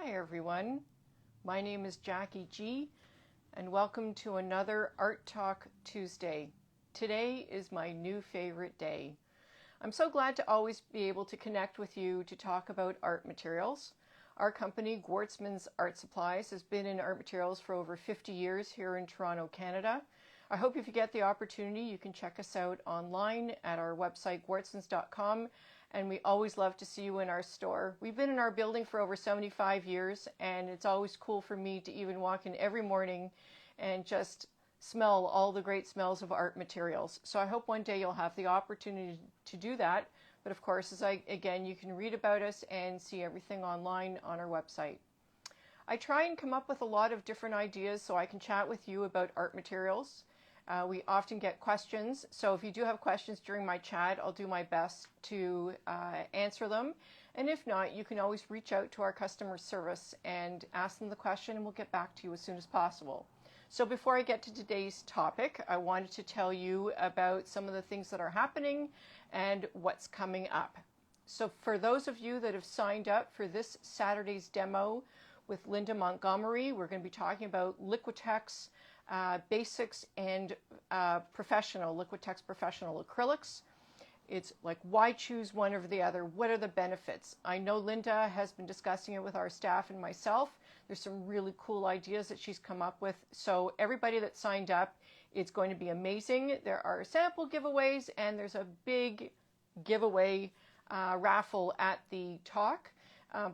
Hi everyone, my name is Jackie G and welcome to another Art Talk Tuesday. Today is my new favorite day. I'm so glad to always be able to connect with you to talk about art materials. Our company, Gouache's Art Supplies, has been in art materials for over 50 years here in Toronto, Canada. I hope if you get the opportunity, you can check us out online at our website, gouaches.com, and we always love to see you in our store. We've been in our building for over 75 years, and it's always cool for me to even walk in every morning and just smell all the great smells of art materials. So I hope one day you'll have the opportunity to do that. But of course, again, you can read about us and see everything online on our website. I try and come up with a lot of different ideas so I can chat with you about art materials. We often get questions, so if you do have questions during my chat, I'll do my best to answer them. And if not, you can always reach out to our customer service and ask them the question, and we'll get back to you as soon as possible. So before I get to today's topic, I wanted to tell you about some of the things that are happening and what's coming up. So for those of you that have signed up for this Saturday's demo with Linda Montgomery, we're going to be talking about Liquitex basics and professional, Liquitex professional acrylics. It's like, why choose one over the other? What are the benefits? I know Linda has been discussing it with our staff and myself. There's some really cool ideas that she's come up with. So everybody that signed up, it's going to be amazing. There are sample giveaways and there's a big giveaway raffle at the talk.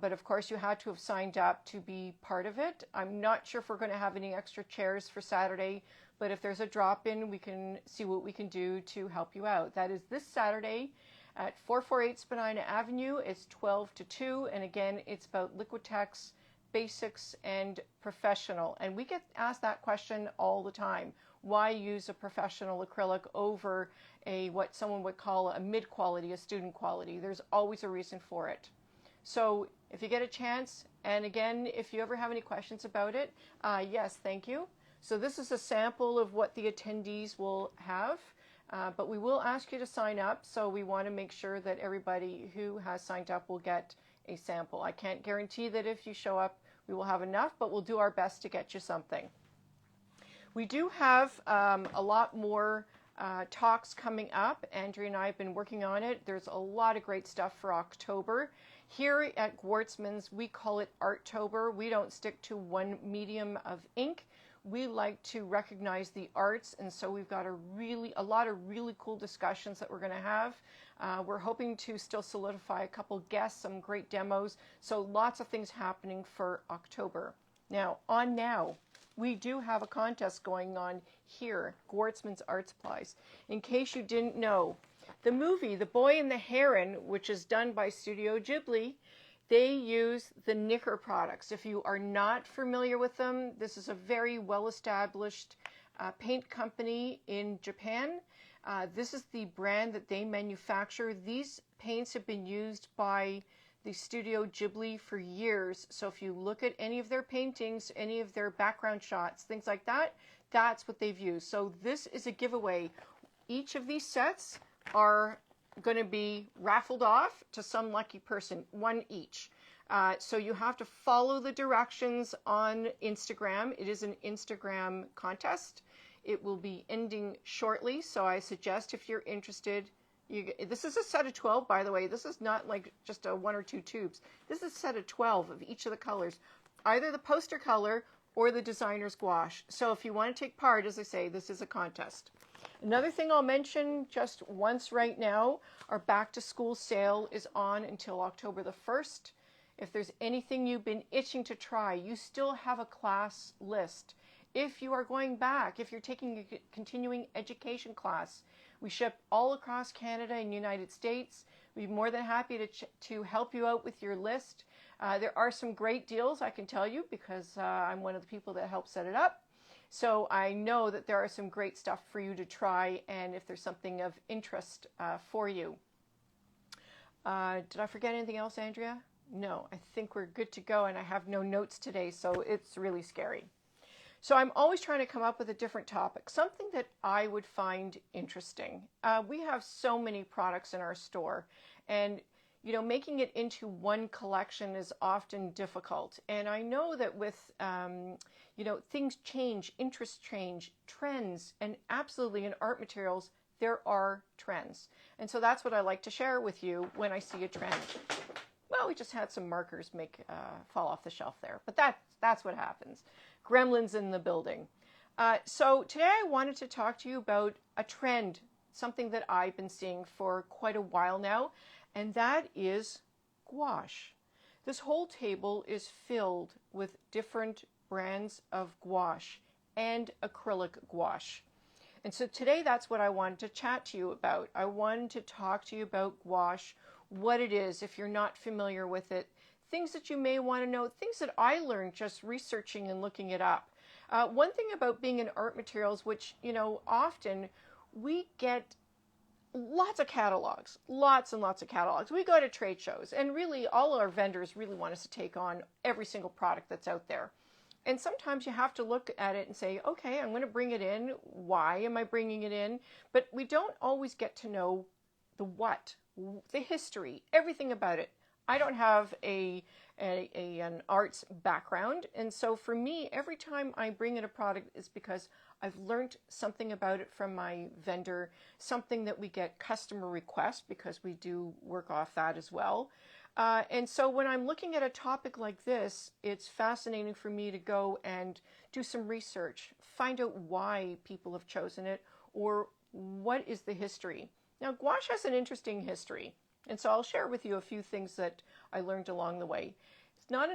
But of course, you had to have signed up to be part of it. I'm not sure if we're going to have any extra chairs for Saturday, but if there's a drop-in, we can see what we can do to help you out. That is this Saturday at 448 Spadina Avenue. It's 12 to 2, and again, it's about Liquitex, basics, and professional. And we get asked that question all the time. Why use a professional acrylic over what someone would call a mid-quality, a student quality? There's always a reason for it. So if you get a chance, and again, if you ever have any questions about it, yes, thank you. So this is a sample of what the attendees will have, but we will ask you to sign up. So we want to make sure that everybody who has signed up will get a sample. I can't guarantee that if you show up, we will have enough, but we'll do our best to get you something. We do have a lot more talks coming up. Andrea and I have been working on it. There's a lot of great stuff for October. Here at Gouache's, we call it Arttober. We don't stick to one medium of ink. We like to recognize the arts, and so we've got a lot of really cool discussions that we're going to have. We're hoping to still solidify a couple guests, some great demos, so lots of things happening for October. Now, we do have a contest going on here, Gouache's Art Supplies. In case you didn't know, the movie The Boy and the Heron, which is done by Studio Ghibli, they use the Nicker products. If you are not familiar with them, this is a very well-established paint company in Japan. This is the brand that they manufacture. These paints have been used by the Studio Ghibli for years. So if you look at any of their paintings, any of their background shots, things like that, that's what they've used. So this is a giveaway. Each of these sets are going to be raffled off to some lucky person, one each. So you have to follow the directions on Instagram. It is an Instagram contest. It will be ending shortly, so I suggest if you're interested, this is a set of 12, by the way. This is not like just a 1 or 2 tubes. This is a set of 12 of each of the colors, either the poster color or the designer's gouache. So if you want to take part, as I say, this is a contest. Another thing I'll mention just once right now, our back to school sale is on until October the 1st. If there's anything you've been itching to try, you still have a class list. If you are going back, if you're taking a continuing education class, we ship all across Canada and United States. We'd be more than happy to help you out with your list. There are some great deals, I can tell you, because I'm one of the people that helped set it up. So I know that there are some great stuff for you to try, and if there's something of interest for you. Did I forget anything else, Andrea? No, I think we're good to go, and I have no notes today, so it's really scary. So I'm always trying to come up with a different topic, something that I would find interesting. We have so many products in our store, and you know, making it into one collection is often difficult. And I know that with, you know, things change, interests change, trends, and absolutely in art materials, there are trends. And so that's what I like to share with you when I see a trend. Well, we just had some markers fall off the shelf there, but that's what happens. Gremlins in the building. So today I wanted to talk to you about a trend, something that I've been seeing for quite a while now, and that is gouache. This whole table is filled with different brands of gouache and acrylic gouache. And so today that's what I wanted to chat to you about. I wanted to talk to you about gouache, what it is if you're not familiar with it, things that you may want to know, things that I learned just researching and looking it up. One thing about being in art materials, which, you know, often we get lots of catalogs, lots and lots of catalogs. We go to trade shows, and really all our vendors really want us to take on every single product that's out there. And sometimes you have to look at it and say, okay, I'm going to bring it in. Why am I bringing it in? But we don't always get to know the what, the history, everything about it. I don't have an arts background, and so for me, every time I bring in a product is because I've learned something about it from my vendor, something that we get customer requests, because we do work off that as well. And so when I'm looking at a topic like this, it's fascinating for me to go and do some research, find out why people have chosen it, or what is the history. Now, gouache has an interesting history, and so I'll share with you a few things that I learned along the way. It's not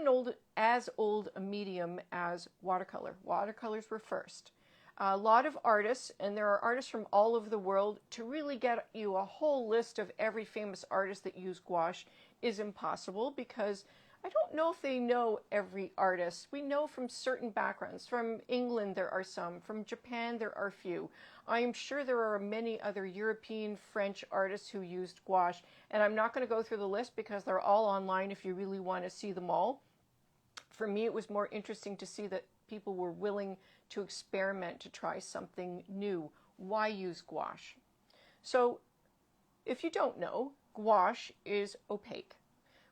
as old a medium as watercolor. Watercolors were first. A lot of artists, and there are artists from all over the world, to really get you a whole list of every famous artist that used gouache is impossible, because I don't know if they know every artist. We know from certain backgrounds. From England there are some. From Japan there are few. I am sure there are many other European, French artists who used gouache, and I'm not going to go through the list because they're all online if you really want to see them all. For me, it was more interesting to see that people were willing to experiment, to try something new. Why use gouache? So, if you don't know, gouache is opaque,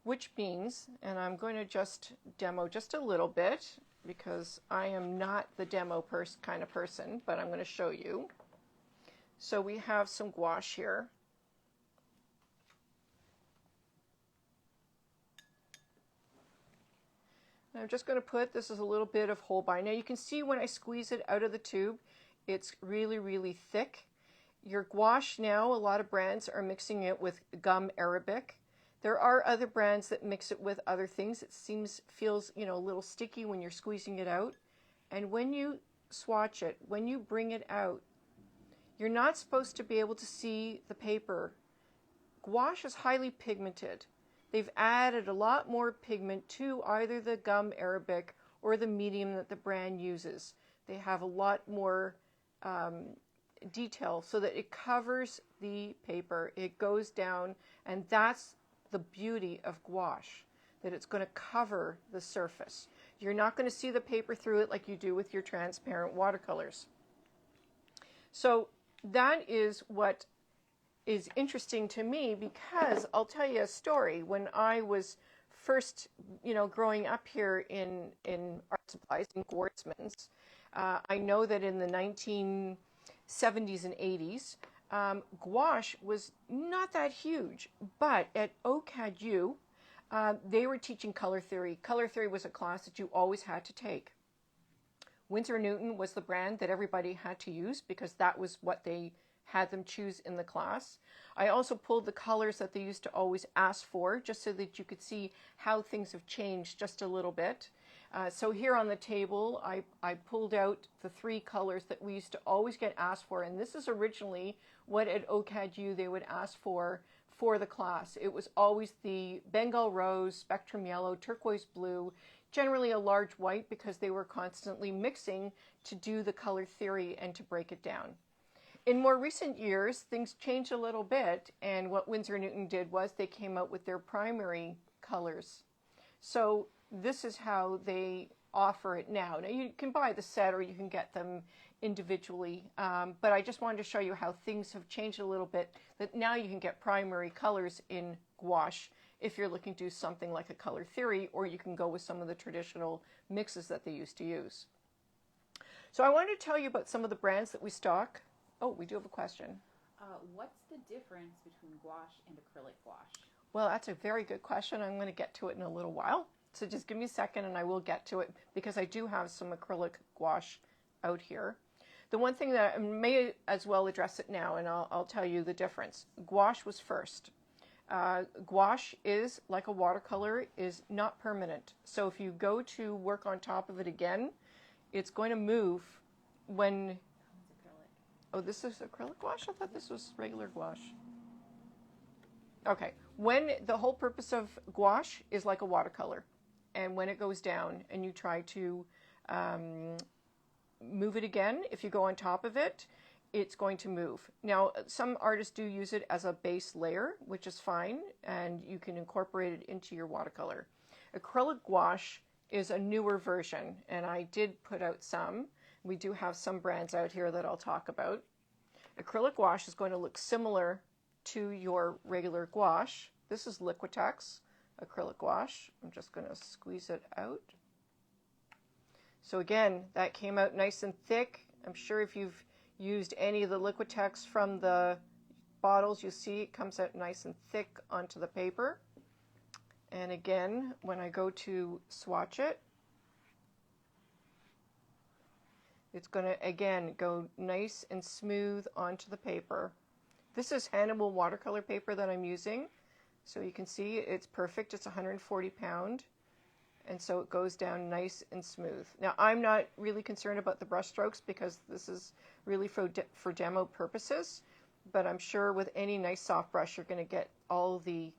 which means, and I'm going to just demo just a little bit because I am not the demo kind of person, but I'm going to show you. So we have some gouache here. I'm just going to put, this is a little bit of Holbein. Now you can see when I squeeze it out of the tube, it's really, really thick. Your gouache now, a lot of brands are mixing it with gum arabic. There are other brands that mix it with other things. It feels, you know, a little sticky when you're squeezing it out. And when you swatch it, when you bring it out, you're not supposed to be able to see the paper. Gouache is highly pigmented. They've added a lot more pigment to either the gum arabic or the medium that the brand uses. They have a lot more detail so that it covers the paper, it goes down, and that's the beauty of gouache, that it's going to cover the surface. You're not going to see the paper through it like you do with your transparent watercolors. So that is what is interesting to me, because I'll tell you a story. When I was first, you know, growing up here in art supplies in Gwartzman's, I know that in the 1970s and 80s, gouache was not that huge, but at OCADU, they were teaching color theory. Color theory was a class that you always had to take. Winsor Newton was the brand that everybody had to use because that was what they had them choose in the class. I also pulled the colors that they used to always ask for, just so that you could see how things have changed just a little bit. So here on the table, I pulled out the 3 colors that we used to always get asked for, and this is originally what at OCADU they would ask for the class. It was always the Bengal Rose, Spectrum Yellow, Turquoise Blue, generally a large white, because they were constantly mixing to do the color theory and to break it down. In more recent years, things changed a little bit, and what Winsor Newton did was they came out with their primary colors. So this is how they offer it now. Now you can buy the set or you can get them individually, but I just wanted to show you how things have changed a little bit, that now you can get primary colors in gouache if you're looking to do something like a color theory, or you can go with some of the traditional mixes that they used to use. So I wanted to tell you about some of the brands that we stock. Oh, we do have a question. What's the difference between gouache and acrylic gouache? Well, that's a very good question. I'm going to get to it in a little while. So just give me a second and I will get to it, because I do have some acrylic gouache out here. The one thing that I may as well address it now, and I'll tell you the difference. Gouache was first. Gouache is, like a watercolor, is not permanent. So if you go to work on top of it again, it's going to move when... Oh, this is acrylic gouache? I thought this was regular gouache. Okay. When the whole purpose of gouache is like a watercolor, and when it goes down and you try to move it again, if you go on top of it, it's going to move. Now, some artists do use it as a base layer, which is fine, and you can incorporate it into your watercolor. Acrylic gouache is a newer version, and I did put out some. We do have some brands out here that I'll talk about. Acrylic gouache is going to look similar to your regular gouache. This is Liquitex acrylic gouache. I'm just going to squeeze it out. So again, that came out nice and thick. I'm sure if you've used any of the Liquitex from the bottles, you see it comes out nice and thick onto the paper. And again, when I go to swatch it, it's going to, again, go nice and smooth onto the paper. This is Hahnemuehle watercolor paper that I'm using. So you can see it's perfect. It's 140 pound. And so it goes down nice and smooth. Now, I'm not really concerned about the brush strokes because this is really for demo purposes. But I'm sure with any nice soft brush, you're going to get all the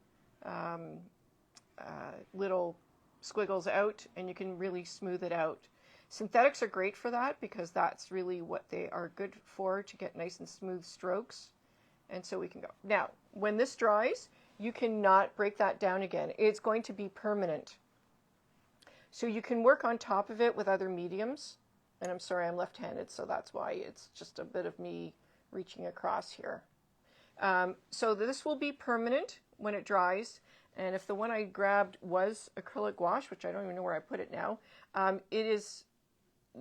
little squiggles out, and you can really smooth it out. Synthetics are great for that because that's really what they are good for, to get nice and smooth strokes. And so we can go. Now, when this dries, you cannot break that down again. It's going to be permanent. So you can work on top of it with other mediums. And I'm sorry, I'm left-handed, so that's why it's just a bit of me reaching across here. So this will be permanent when it dries. And if the one I grabbed was acrylic gouache, which I don't even know where I put it now, it is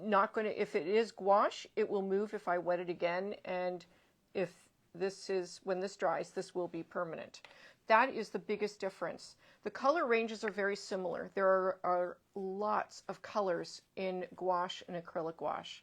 not going to, if it is gouache, it will move if I wet it again. And if this is, when this dries, this will be permanent. That is the biggest difference. The color ranges are very similar. There are lots of colors in gouache and acrylic gouache.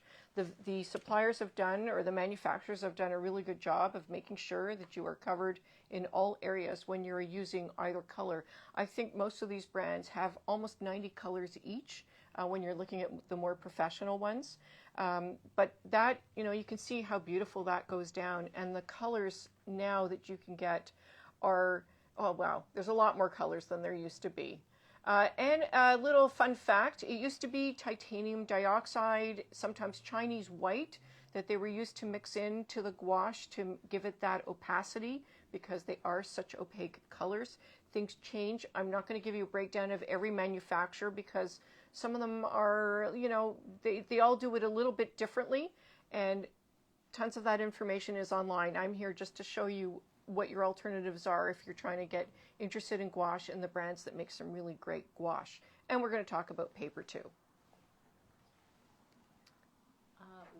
The suppliers have done, or the manufacturers have done, a really good job of making sure that you are covered in all areas when you're using either color. I think most of these brands have almost 90 colors each when you're looking at the more professional ones. But that, you know, you can see how beautiful that goes down. And the colors now that you can get are, oh wow, there's a lot more colors than there used to be. And a little fun fact, it used to be titanium dioxide, sometimes Chinese white, that they were used to mix into the gouache to give it that opacity because they are such opaque colors. Things change. I'm not going to give you a breakdown of every manufacturer because some of them are, you know, they all do it a little bit differently, and tons of that information is online. I'm here just to show you what your alternatives are if you're trying to get interested in gouache and the brands that make some really great gouache. And we're going to talk about paper too.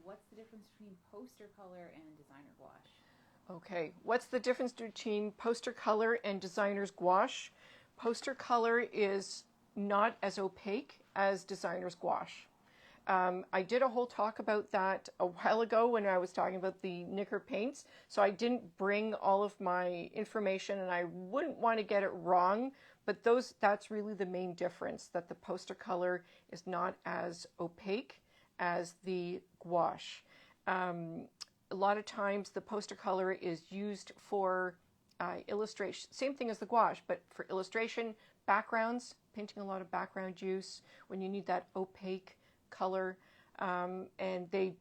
What's the difference between poster color and designer gouache? Okay, what's the difference between poster color and designer's gouache? Poster color is not as opaque as designer's gouache. I did a whole talk about that a while ago when I was talking about the Nicker paints, so I didn't bring all of my information and I wouldn't want to get it wrong, but that's really the main difference, that the poster color is not as opaque as the gouache. A lot of times the poster color is used for illustration, same thing as the gouache, but for illustration, backgrounds, painting a lot of background use, when you need that opaque color, and they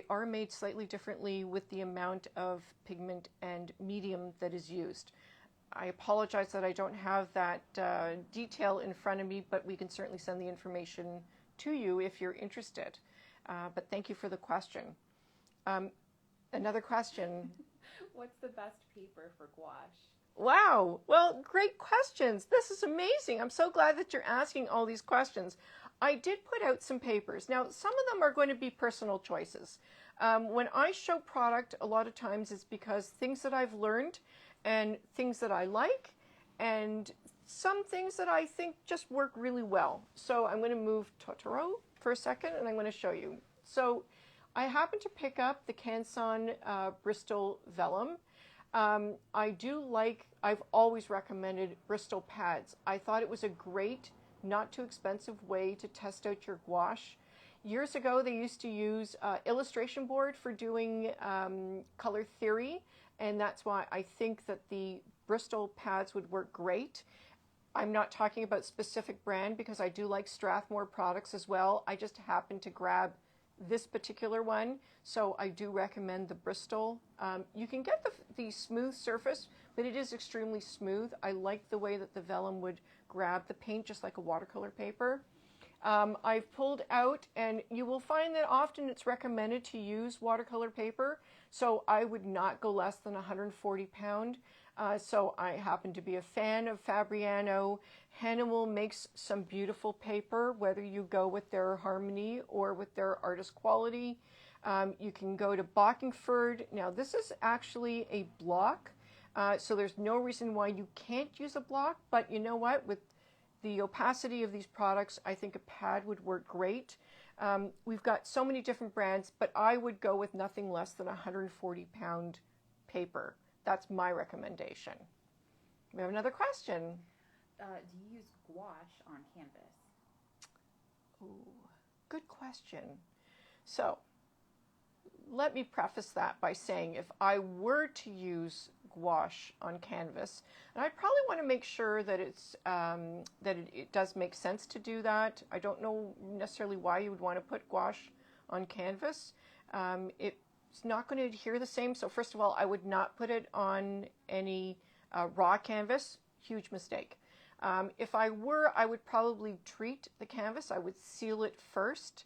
are made slightly differently with the amount of pigment and medium that is used. I apologize that I don't have that detail in front of me, but we can certainly send the information to you if you're interested. But thank you for the question. Another question. What's the best paper for gouache? Wow. Well, great questions. This is amazing. I'm so glad that you're asking all these questions. I did put out some papers. Now, some of them are going to be personal choices. When I show product, a lot of times it's because things that I've learned and things that I like and some things that I think just work really well. So I'm going to move Totoro for a second and I'm going to show you. So I happened to pick up the Canson Bristol Vellum. I've always recommended Bristol pads. I thought it was a great, not too expensive way to test out your gouache. Years ago, they used to use illustration board for doing color theory, and that's why I think that the Bristol pads would work great. I'm not talking about specific brand because I do like Strathmore products as well. I just happened to grab this particular one, so I do recommend the Bristol. You can get the smooth surface, but it is extremely smooth. I like the way that the vellum would grab the paint just like a watercolor paper. I've pulled out, and you will find that often it's recommended to use watercolor paper, so I would not go less than 140 pound. So I happen to be a fan of Fabriano. Hahnemuehle makes some beautiful paper, whether you go with their Harmony or with their Artist Quality. You can go to Bockingford. Now this is actually a block, so there's no reason why you can't use a block, but you know what? With the opacity of these products, I think a pad would work great. We've got so many different brands, but I would go with nothing less than 140 pound paper. That's my recommendation. We have another question. Do you use gouache on canvas? Ooh, good question. So let me preface that by saying if I were to use gouache on canvas, and I'd probably want to make sure that it does make sense to do that. I don't know necessarily why you would want to put gouache on canvas. It's not going to adhere the same. So first of all, I would not put it on any raw canvas. Huge mistake. If I were, I would probably treat the canvas. I would seal it first.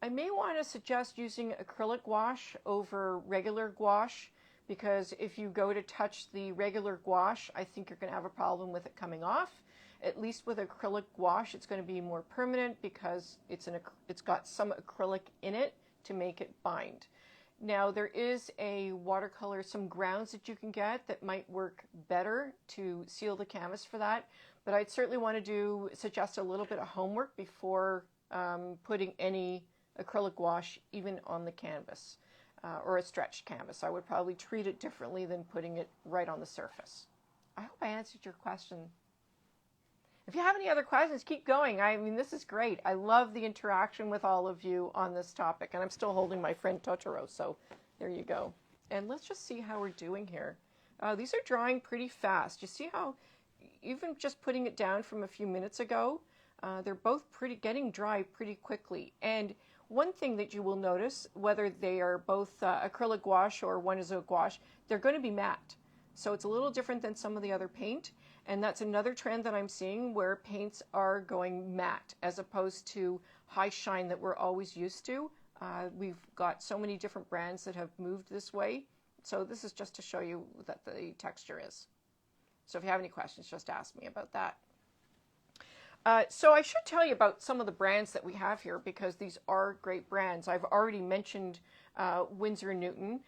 I may want to suggest using acrylic gouache over regular gouache, because if you go to touch the regular gouache, I think you're going to have a problem with it coming off. At least with acrylic gouache, it's going to be more permanent because it's got some acrylic in it to make it bind. Now there is a watercolor, some grounds that you can get that might work better to seal the canvas for that, but I'd certainly want to suggest a little bit of homework before putting any acrylic gouache even on the canvas or a stretched canvas. I would probably treat it differently than putting it right on the surface. I hope I answered your question. If you have any other questions, keep going. I mean, this is great. I love the interaction with all of you on this topic, and I'm still holding my friend Totoro, so there you go. And let's just see how we're doing here. These are drying pretty fast. You see how, even just putting it down from a few minutes ago, they're both getting dry pretty quickly. And one thing that you will notice, whether they are both acrylic gouache or one is a gouache, they're going to be matte. So it's a little different than some of the other paint. And that's another trend that I'm seeing, where paints are going matte as opposed to high shine that we're always used to. We've got so many different brands that have moved this way. So this is just to show you that the texture is. So if you have any questions, just ask me about that. So I should tell you about some of the brands that we have here, because these are great brands. I've already mentioned Winsor Newton.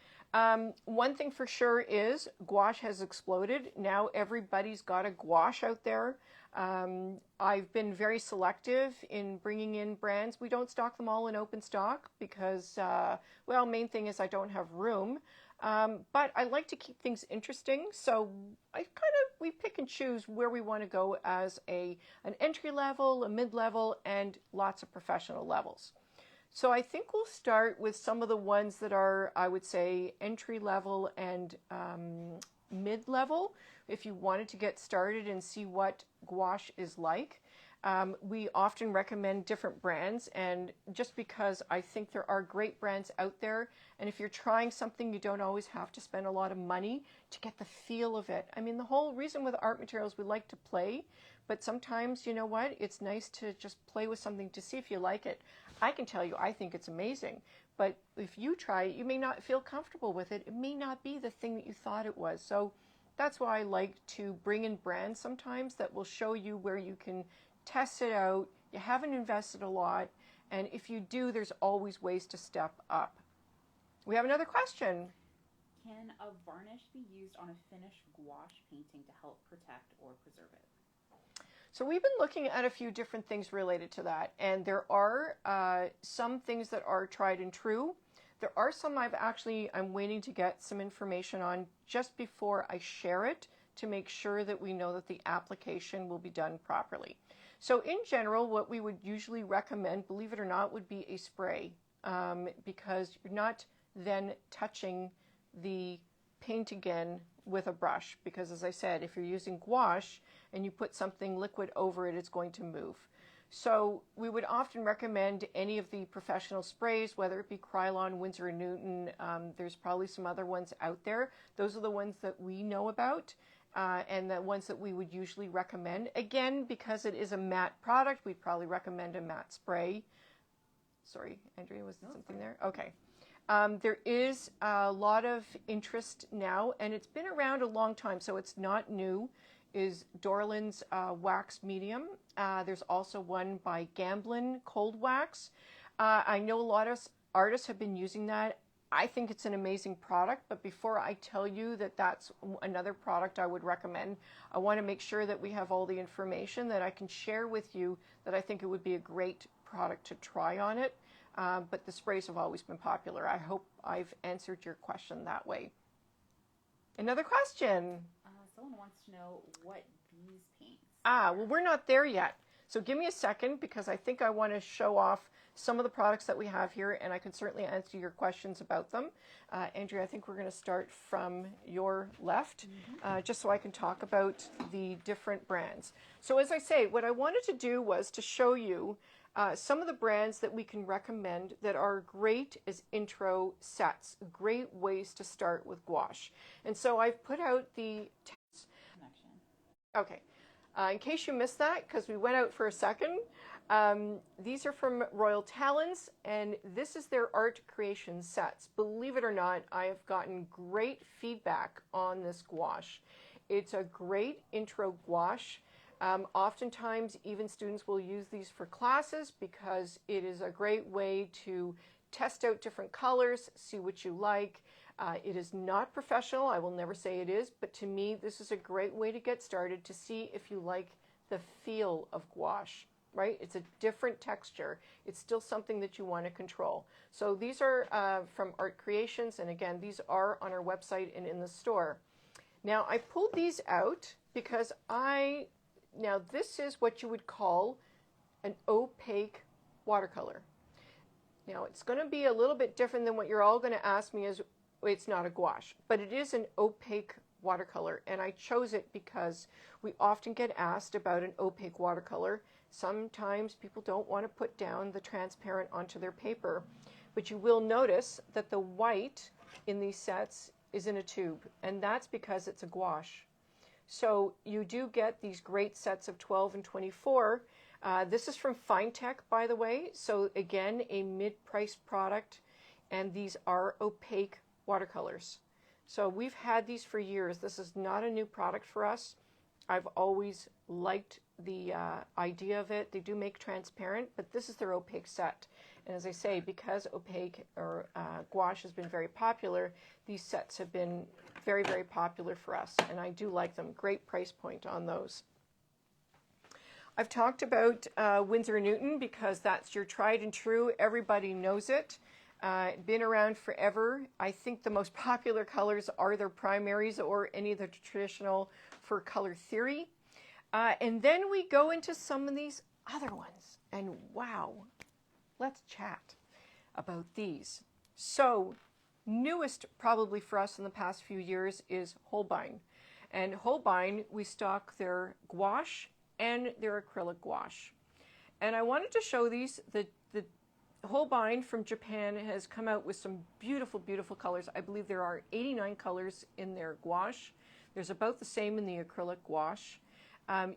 One thing for sure is gouache has exploded. Now everybody's got a gouache out there. I've been very selective in bringing in brands. We don't stock them all in open stock because, well, main thing is I don't have room. But I like to keep things interesting, so we pick and choose where we want to go as an entry level, a mid-level, and lots of professional levels. So I think we'll start with some of the ones that are, I would say, entry level and mid-level. If you wanted to get started and see what gouache is like, we often recommend different brands, and just because I think there are great brands out there, and if you're trying something, you don't always have to spend a lot of money to get the feel of it. I mean, the whole reason with art materials, we like to play, but sometimes, you know what, it's nice to just play with something to see if you like it. I can tell you, I think it's amazing, but if you try it, you may not feel comfortable with it. It may not be the thing that you thought it was. So That's why I like to bring in brands sometimes that will show you where you can test it out. You haven't invested a lot, and if you do, there's always ways to step up. We have another question. Can a varnish be used on a finished gouache painting to help protect or preserve it? So we've been looking at a few different things related to that, and there are some things that are tried and true. There are some I'm waiting to get some information on just before I share it to make sure that we know that the application will be done properly. So in general, what we would usually recommend, believe it or not, would be a spray, because you're not then touching the paint again with a brush, because as I said, if you're using gouache and you put something liquid over it, it's going to move. So we would often recommend any of the professional sprays, whether it be Krylon, Winsor Newton. There's probably some other ones out there. Those are the ones that we know about, and the ones that we would usually recommend. Again, because it is a matte product, we'd probably recommend a matte spray. Sorry, Andrea, was there something there? Okay. There is a lot of interest now, and it's been around a long time, so it's not new, is Dorland's wax medium. There's also one by Gamblin, cold wax. I know a lot of artists have been using that. I think it's an amazing product, but before I tell you that that's another product I would recommend, I want to make sure that we have all the information that I can share with you, that I think it would be a great product to try on it. But the sprays have always been popular. I hope I've answered your question that way. Another question. Someone wants to know what these paints. Well, we're not there yet. So give me a second, because I think I want to show off some of the products that we have here, and I can certainly answer your questions about them. Andrea, I think we're going to start from your left, just so I can talk about the different brands. So as I say, what I wanted to do was to show you some of the brands that we can recommend that are great as intro sets, great ways to start with gouache. And so I've put out the Connection. Okay. In case you missed that, because we went out for a second, these are from Royal Talons, and this is their art creation sets. Believe it or not, I have gotten great feedback on this gouache. It's a great intro gouache. Oftentimes, even students will use these for classes because it is a great way to test out different colors, see what you like. It is not professional. I will never say it is, but to me, this is a great way to get started to see if you like the feel of gouache, right? It's a different texture. It's still something that you want to control. So these are from Art Creations, and again, these are on our website and in the store. Now, I pulled these out because now this is what you would call an opaque watercolor. Now, it's going to be a little bit different than what you're all going to ask me. It's not a gouache, but it is an opaque watercolor, and I chose it because we often get asked about an opaque watercolor. Sometimes people don't want to put down the transparent onto their paper, but you will notice that the white in these sets is in a tube, and that's because it's a gouache. So you do get these great sets of 12 and 24. This is from Finetec, by the way, so again, a mid-priced product, and these are opaque watercolors. So we've had these for years. This is not a new product for us. I've always liked the idea of it. They do make transparent, but this is their opaque set. And as I say, because opaque or gouache has been very popular, these sets have been very, very popular for us, and I do like them. Great price point on those. I've talked about Winsor Newton because that's your tried and true. Everybody knows it. Been around forever. I think the most popular colors are their primaries or any of the traditional for color theory. And then we go into some of these other ones. And wow, let's chat about these. So newest probably for us in the past few years is Holbein. And Holbein, we stock their gouache and their acrylic gouache. And I wanted to show these. The Holbein from Japan has come out with some beautiful, beautiful colors. I believe there are 89 colors in their gouache. There's about the same in the acrylic gouache.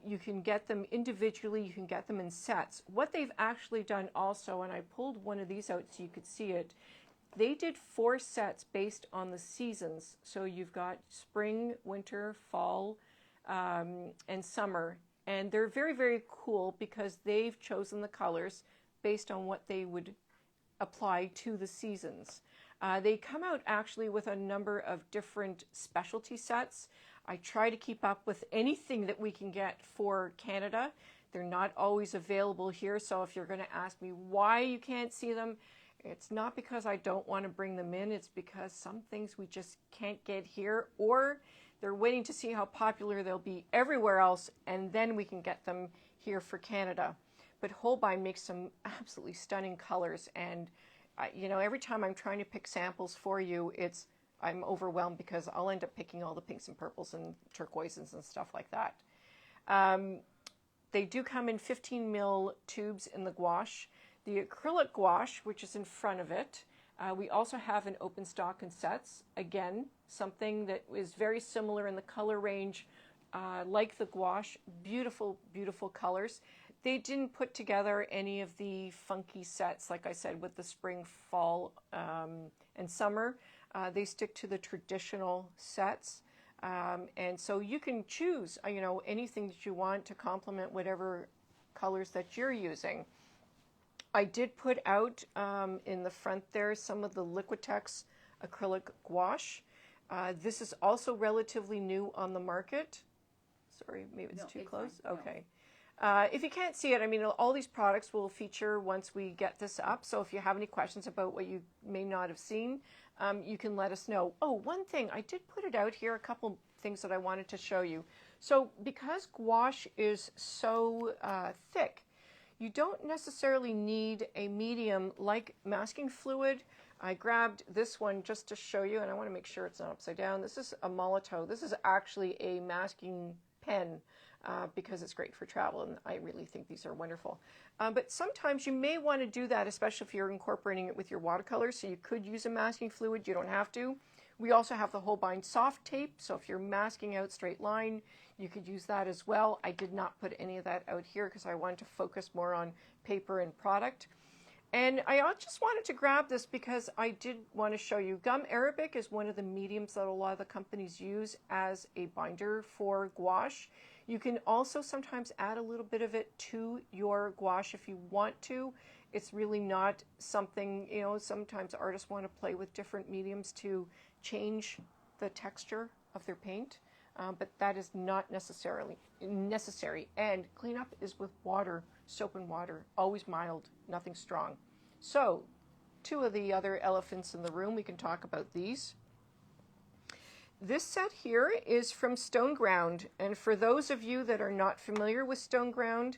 You can get them individually. You can get them in sets. What they've actually done also, and I pulled one of these out so you could see it, They did 4 sets based on the seasons. So you've got spring, winter, fall, and summer. And they're very, very cool because they've chosen the colors based on what they would apply to the seasons. They come out actually with a number of different specialty sets. I try to keep up with anything that we can get for Canada. They're not always available here, so if you're going to ask me why you can't see them, it's not because I don't want to bring them in, it's because some things we just can't get here, or they're waiting to see how popular they'll be everywhere else, and then we can get them here for Canada. But Holbein makes some absolutely stunning colors, and you know, every time I'm trying to pick samples for you, I'm overwhelmed because I'll end up picking all the pinks and purples and turquoises and stuff like that. They do come in 15 mil tubes in the gouache. The acrylic gouache, which is in front of it, we also have an open stock in sets. Again, something that is very similar in the color range, like the gouache. Beautiful, beautiful colors. They didn't put together any of the funky sets, like I said, with the spring, fall, and summer. They stick to the traditional sets. And so you can choose, you know, anything that you want to complement whatever colors that you're using. I did put out in the front there some of the Liquitex acrylic gouache. This is also relatively new on the market. Sorry, maybe it's too close. Fine. Okay. If you can't see it, I mean, all these products will feature once we get this up. So if you have any questions about what you may not have seen, you can let us know. Oh, one thing, I did put it out here, a couple things that I wanted to show you. So because gouache is so thick, you don't necessarily need a medium like masking fluid. I grabbed this one just to show you, and I want to make sure it's not upside down. This is a Molotow. This is actually a masking pen because it's great for travel, and I really think these are wonderful. But sometimes you may want to do that, especially if you're incorporating it with your watercolor, so you could use a masking fluid. You don't have to. We also have the Holbein soft tape, so if you're masking out straight line, you could use that as well. I did not put any of that out here because I wanted to focus more on paper and product. And I just wanted to grab this because I did want to show you. Gum Arabic is one of the mediums that a lot of the companies use as a binder for gouache. You can also sometimes add a little bit of it to your gouache if you want to. It's really not something, you know, sometimes artists want to play with different mediums to change the texture of their paint, but that is not necessarily necessary. And cleanup is with water, soap and water, always mild, nothing strong. So, 2 of the other elephants in the room, we can talk about these. This set here is from Stoneground, and for those of you that are not familiar with Stoneground,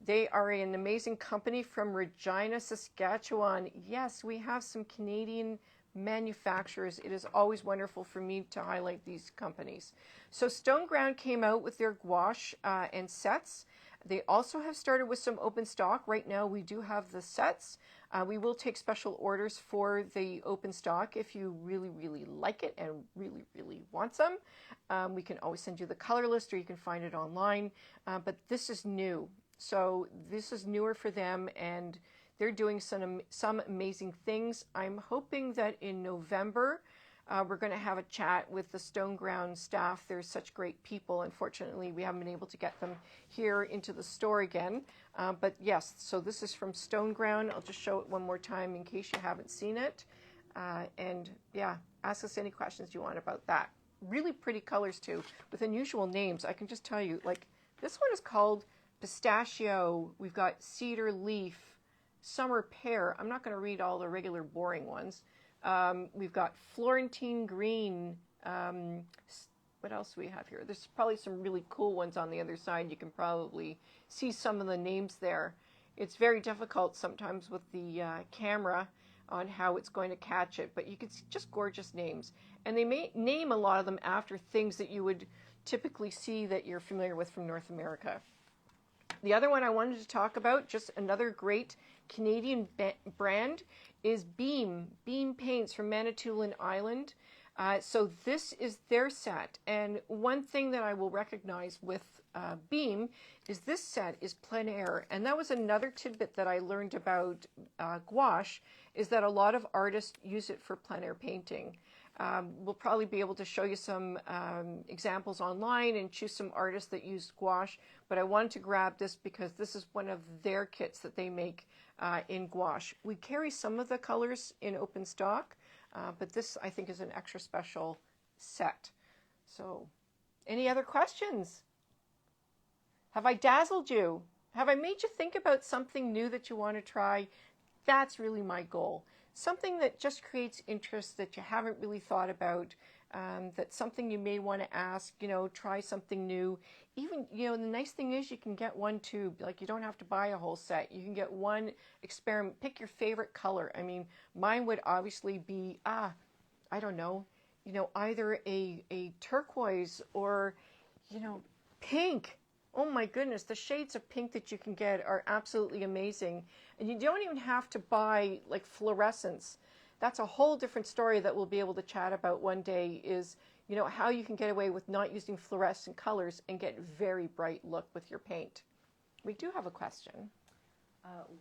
they are an amazing company from Regina, Saskatchewan. Yes, we have some Canadian manufacturers. It is always wonderful for me to highlight these companies. So Stoneground came out with their gouache and sets. They also have started with some open stock. Right now we do have the sets. We will take special orders for the open stock if you really, really like it and really, really want some. We can always send you the color list, or you can find it online. But this is new. So this is newer for them, and they're doing some amazing things. I'm hoping that in November, we're going to have a chat with the Stoneground staff. They're such great people. Unfortunately, we haven't been able to get them here into the store again. But yes, so this is from Stoneground. I'll just show it one more time in case you haven't seen it. And yeah, ask us any questions you want about that. Really pretty colors too, with unusual names. I can just tell you, like, this one is called Pistachio. We've got Cedar Leaf, Summer Pear. I'm not going to read all the regular boring ones. We've got Florentine Green. What else do we have here? There's probably some really cool ones on the other side. You can probably see some of the names there. It's very difficult sometimes with the camera on how it's going to catch it, but you can see just gorgeous names. And they may name a lot of them after things that you would typically see that you're familiar with from North America. The other one I wanted to talk about, just another great Canadian brand, is Beam Paints from Manitoulin Island. So this is their set. And one thing that I will recognize with beam is this set is plein air. And that was another tidbit that I learned about gouache, is that a lot of artists use it for plein air painting. We'll probably be able to show you some examples online and choose some artists that use gouache, but I wanted to grab this because this is one of their kits that they make in gouache. We carry some of the colors in open stock, but this I think is an extra special set. So, any other questions? Have I dazzled you? Have I made you think about something new that you want to try? That's really my goal. Something that just creates interest that you haven't really thought about, that's something you may want to ask, try something new. Even, the nice thing is you can get one tube. Like, you don't have to buy a whole set. You can get one experiment. Pick your favorite color. I mean, mine would obviously be, I don't know, either a turquoise or, pink. Oh my goodness, the shades of pink that you can get are absolutely amazing. And you don't even have to buy like fluorescence. That's a whole different story that we'll be able to chat about one day, is, how you can get away with not using fluorescent colors and get very bright look with your paint. We do have a question.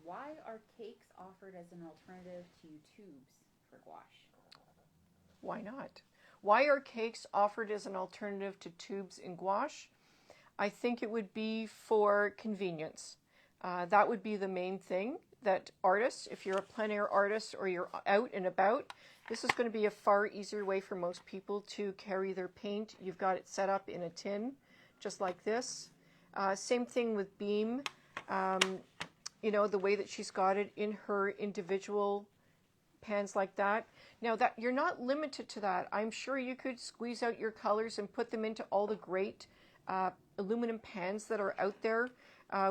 Why are cakes offered as an alternative to tubes for gouache? Why not? Why are cakes offered as an alternative to tubes in gouache? I think it would be for convenience. That would be the main thing, that artists, if you're a plein air artist or you're out and about, this is going to be a far easier way for most people to carry their paint. You've got it set up in a tin, just like this. Same thing with beam. The way that she's got it in her individual pans like that. Now, that you're not limited to that. I'm sure you could squeeze out your colors and put them into all the great aluminum pans that are out there.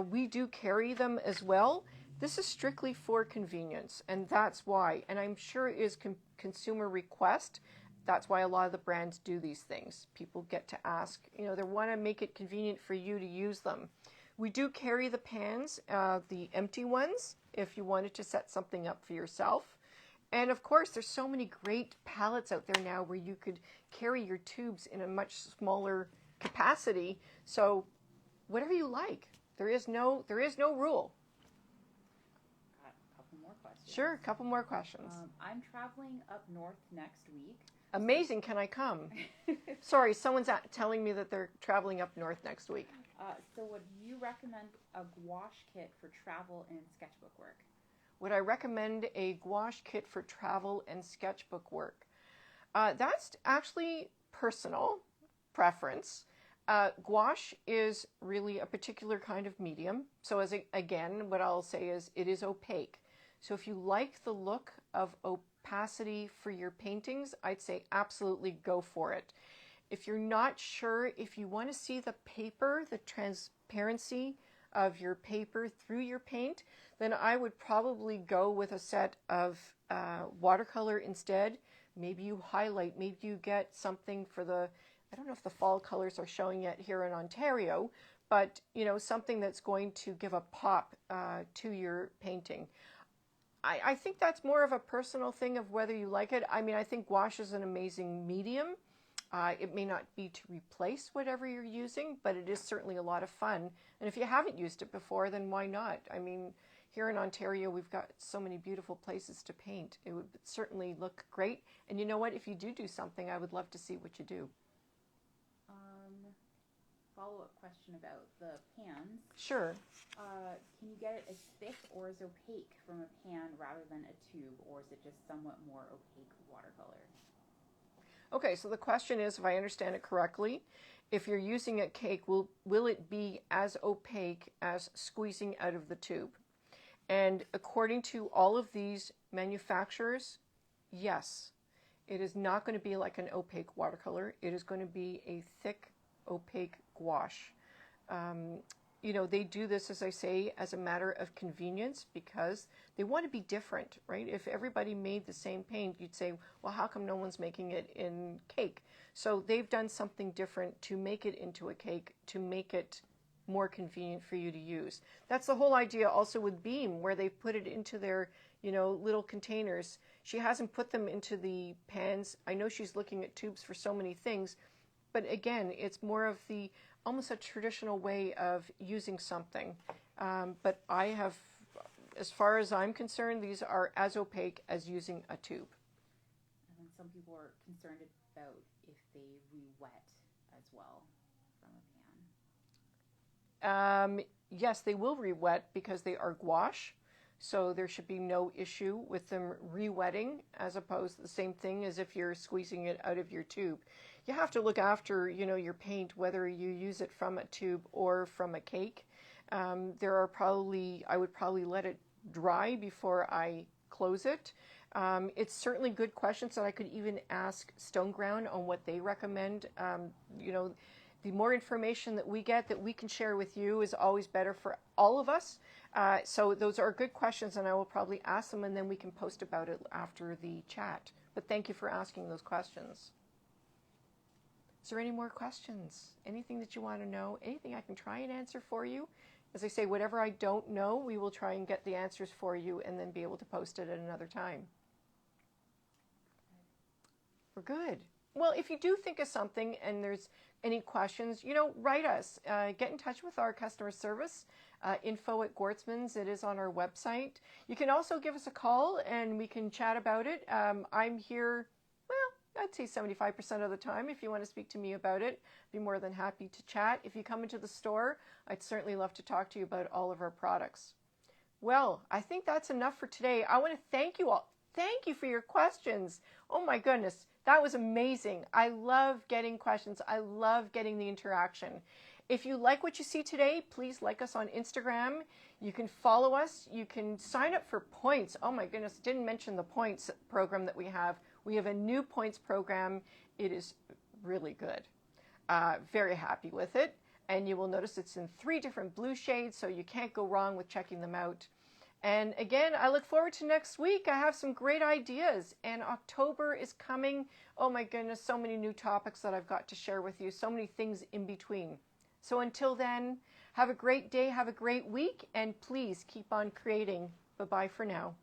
We do carry them as well. This is strictly for convenience, and that's why. And I'm sure it is consumer request. That's why a lot of the brands do these things. People get to ask, they want to make it convenient for you to use them. We do carry the pans, the empty ones, if you wanted to set something up for yourself. And of course, there's so many great palettes out there now where you could carry your tubes in a much smaller capacity. So whatever you like. There is no rule. Got a couple more questions. Sure, a couple more questions. I'm traveling up north next week. Amazing. Can I come? Sorry, someone's telling me that they're traveling up north next week. So would you recommend a gouache kit for travel and sketchbook work? Would I recommend a gouache kit for travel and sketchbook work? That's actually personal preference. Gouache is really a particular kind of medium. So again, what I'll say is it is opaque. So if you like the look of opacity for your paintings, I'd say absolutely go for it. If you're not sure, if you want to see the paper, the transparency of your paper through your paint, then I would probably go with a set of watercolor instead. Maybe you highlight, maybe you get something for the, I don't know if the fall colors are showing yet here in Ontario, but something that's going to give a pop to your painting. I think that's more of a personal thing of whether you like it. I mean, I think gouache is an amazing medium. It may not be to replace whatever you're using, but it is certainly a lot of fun. And if you haven't used it before, then why not? I mean, here in Ontario, we've got so many beautiful places to paint. It would certainly look great. And you know what? If you do something, I would love to see what you do. Follow-up question about the pans. Sure. Can you get it as thick or as opaque from a pan rather than a tube, or is it just somewhat more opaque watercolor? Okay, so the question is, if I understand it correctly, if you're using a cake, will it be as opaque as squeezing out of the tube? And according to all of these manufacturers, yes. It is not going to be like an opaque watercolor. It is going to be a thick, opaque gouache. They do this, as I say, as a matter of convenience because they want to be different, right? If everybody made the same paint, you'd say, well, how come no one's making it in cake? So they've done something different to make it into a cake, to make it more convenient for you to use. That's the whole idea also with Beam, where they've put it into their, little containers. She hasn't put them into the pans. I know she's looking at tubes for so many things, but again, it's more of the, almost a traditional way of using something. But I have, as far as I'm concerned, these are as opaque as using a tube. And then some people are concerned about if they re-wet as well from a pan. Yes, they will re-wet because they are gouache. So there should be no issue with them re-wetting, as opposed to the same thing as if you're squeezing it out of your tube. You have to look after, your paint, whether you use it from a tube or from a cake. I would probably let it dry before I close it. It's certainly good questions that I could even ask Stoneground on what they recommend. The more information that we get that we can share with you is always better for all of us. So those are good questions, and I will probably ask them, and then we can post about it after the chat. But thank you for asking those questions. Is there any more questions? Anything that you want to know? Anything I can try and answer for you? As I say, whatever I don't know, we will try and get the answers for you and then be able to post it at another time. We're good. Well, if you do think of something and there's any questions, write us. Get in touch with our customer service, info@Gortzmans. It is on our website. You can also give us a call and we can chat about it. I'm here, I'd say 75% of the time. If you want to speak to me about it, I'd be more than happy to chat. If you come into the store, I'd certainly love to talk to you about all of our products. Well, I think that's enough for today. I want to thank you all. Thank you for your questions. Oh my goodness, that was amazing. I love getting questions. I love getting the interaction. If you like what you see today, please like us on Instagram. You can follow us. You can sign up for points. Oh my goodness, didn't mention the points program that we have. We have a new points program. It is really good. Very happy with it. And you will notice it's in 3 different blue shades, so you can't go wrong with checking them out. And again, I look forward to next week. I have some great ideas, and October is coming. Oh my goodness, so many new topics that I've got to share with you, so many things in between. So until then, have a great day, have a great week, and please keep on creating. Bye-bye for now.